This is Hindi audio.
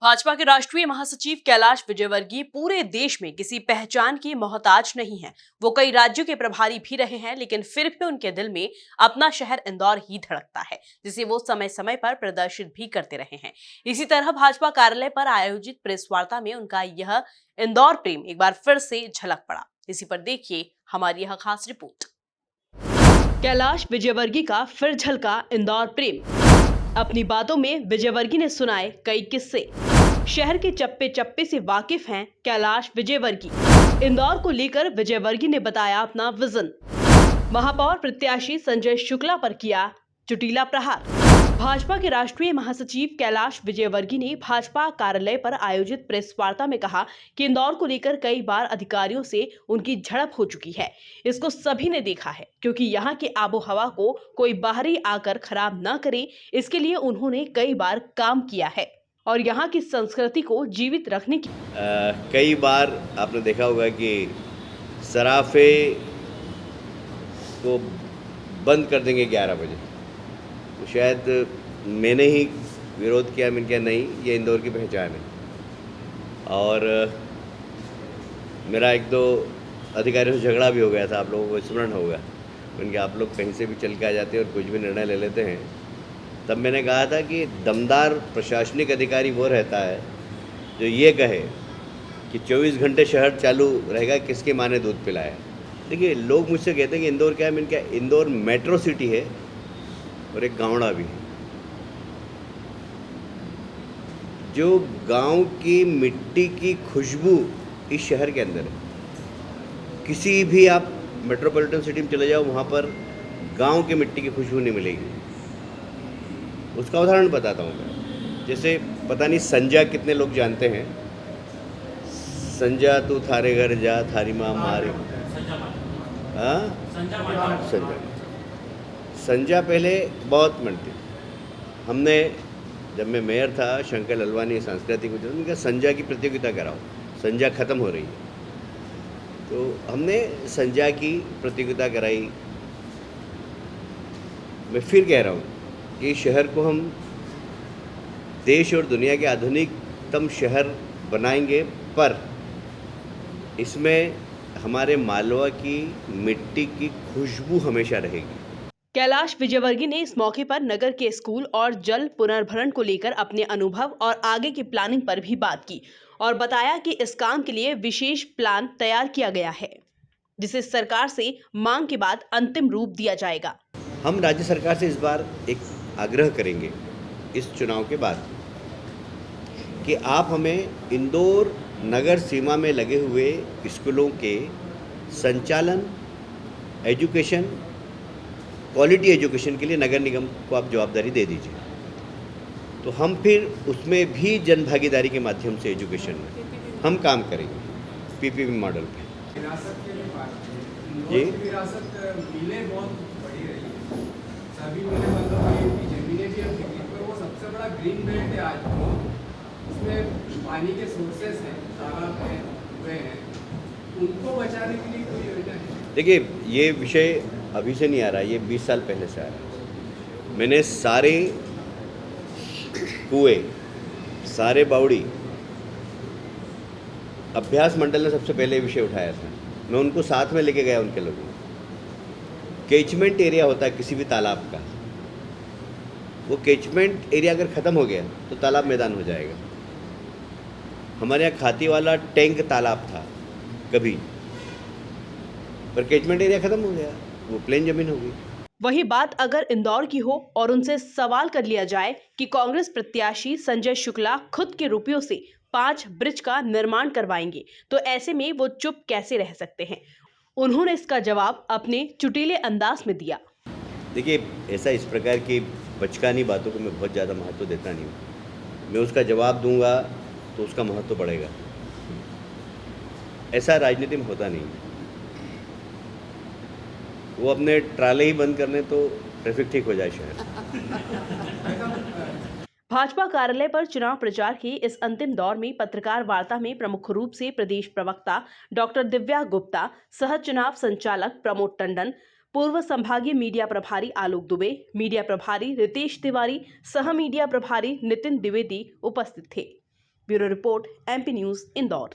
भाजपा के राष्ट्रीय महासचिव कैलाश विजयवर्गीय पूरे देश में किसी पहचान की मोहताज नहीं है। वो कई राज्यों के प्रभारी भी रहे हैं, लेकिन फिर भी उनके दिल में अपना शहर इंदौर ही धड़कता है, जिसे वो समय समय पर प्रदर्शित भी करते रहे हैं। इसी तरह भाजपा कार्यालय पर आयोजित प्रेस वार्ता में उनका यह इंदौर प्रेम एक बार फिर से झलक पड़ा। इसी पर देखिए हमारी यह खास रिपोर्ट। कैलाश विजयवर्गीय का फिर झलका इंदौर प्रेम। अपनी बातों में विजयवर्गीय ने सुनाए कई किस्से। शहर के चप्पे चप्पे से वाकिफ हैं कैलाश विजयवर्गीय। इंदौर को लेकर विजयवर्गीय ने बताया अपना विजन। महापौर प्रत्याशी संजय शुक्ला पर किया चुटीला प्रहार। भाजपा के राष्ट्रीय महासचिव कैलाश विजयवर्गीय ने भाजपा कार्यालय पर आयोजित प्रेस वार्ता में कहा कि इंदौर को लेकर कई बार अधिकारियों से उनकी झड़प हो चुकी है। इसको सभी ने देखा है, क्योंकि यहाँ के आबो हवा को कोई बाहरी आकर खराब न करे, इसके लिए उन्होंने कई बार काम किया है और यहाँ की संस्कृति को जीवित रखने की कई बार आपने देखा होगा कि सराफे को बंद कर देंगे 11 बजे, तो शायद मैंने ही विरोध किया। मैंने कहा नहीं, ये इंदौर की पहचान है। और मेरा एक दो अधिकारियों से झगड़ा भी हो गया था, आप लोगों को स्मरण होगा। उनके आप लोग कहीं से भी चल के आ जाते हैं और कुछ भी निर्णय ले लेते हैं। तब मैंने कहा था कि दमदार प्रशासनिक अधिकारी वो रहता है जो ये कहे कि 24 घंटे शहर चालू रहेगा, किसके माँ ने दूध पिलाया। देखिए, लोग मुझसे कहते हैं कि इंदौर क्या है। मैंने कहा इंदौर मेट्रो सिटी है और एक गाँवड़ा भी है। जो गांव की मिट्टी की खुशबू इस शहर के अंदर है। किसी भी आप मेट्रोपॉलिटन सिटी में चले जाओ, वहाँ पर गांव की मिट्टी की खुशबू नहीं मिलेगी। उसका उदाहरण बताता हूँ मैं। जैसे पता नहीं संजा कितने लोग जानते हैं। संजा तू थारे घर जा, थारी माँ मारे। हाँ, संजा पहले बहुत मनती। हमने जब मैं मेयर था, शंकर ललवानी सांस्कृतिक उन्होंने कहा संजा की प्रतियोगिता कराओ, संजा ख़त्म हो रही है। तो हमने संजा की प्रतियोगिता कराई। मैं फिर कह रहा हूँ कि शहर को हम देश और दुनिया के आधुनिकतम शहर बनाएंगे, पर इसमें हमारे मालवा की मिट्टी की खुशबू हमेशा रहेगी। कैलाश विजयवर्गीय ने इस मौके पर नगर के स्कूल और जल पुनर्भरण को लेकर अपने अनुभव और आगे की प्लानिंग पर भी बात की और बताया कि इस काम के लिए विशेष प्लान तैयार किया गया है, जिसे सरकार से मांग के बाद अंतिम रूप दिया जाएगा। हम राज्य सरकार से इस बार एक आग्रह करेंगे इस चुनाव के बाद कि आप हमें इंदौर नगर सीमा में लगे हुए स्कूलों के संचालन, एजुकेशन, क्वालिटी एजुकेशन के लिए नगर निगम को आप जवाबदारी दे दीजिए। तो हम फिर उसमें भी जन भागीदारी के माध्यम से एजुकेशन में हम काम करेंगे, पीपीपी मॉडल पे। जी, मिलें बहुत बड़ी रही है। सभी मिलें मतलब जमीनें भी अब बिकी, पर वो सबसे बड़ा ग्रीन बेल्ट है आज। उसमें पानी के सोर्सेस हैं, तालाब हैं, कुएं हैं, उनको बचाने के लिए कोई योजना है? देखिए, ये विषय अभी से नहीं आ रहा है, ये 20 साल पहले से आ रहा है। मैंने सारे कुएं, सारे बावड़ी, अभ्यास मंडल ने सबसे पहले विषय उठाया था। मैं उनको साथ में लेके गया उनके लोगों। कैचमेंट एरिया होता है किसी भी तालाब का, वो कैचमेंट एरिया अगर ख़त्म हो गया तो तालाब मैदान हो जाएगा। हमारे यहाँ खाती वाला टैंक तालाब था कभी, पर कैचमेंट एरिया ख़त्म हो गया, वो प्लेन ज़मीन हो गई। वही बात अगर इंदौर की हो और उनसे सवाल कर लिया जाए कि कांग्रेस प्रत्याशी संजय शुक्ला खुद के रुपयों से 5 ब्रिज का निर्माण करवाएंगे, तो ऐसे में वो चुप कैसे रह सकते हैं। उन्होंने इसका जवाब अपने चुटीले अंदाज में दिया। देखिए, ऐसा इस प्रकार की बचकानी बातों को मैं बहुत ज़्यादा महत्व देता नहीं हूँ। मैं उसका जवाब दूंगा तो उसका महत्व बढ़ेगा। ऐसा राजनीति में होता नहीं। वो अपने ट्राले ही बंद करने तो ट्रैफिक ठीक हो जाए शहर। भाजपा कार्यालय पर चुनाव प्रचार के इस अंतिम दौर में पत्रकार वार्ता में प्रमुख रूप से प्रदेश प्रवक्ता डॉक्टर दिव्या गुप्ता, सह चुनाव संचालक प्रमोद टंडन, पूर्व संभागीय मीडिया प्रभारी आलोक दुबे, मीडिया प्रभारी रितेश तिवारी, सह मीडिया प्रभारी नितिन द्विवेदी उपस्थित थे। Bureau report, MP news, Indore.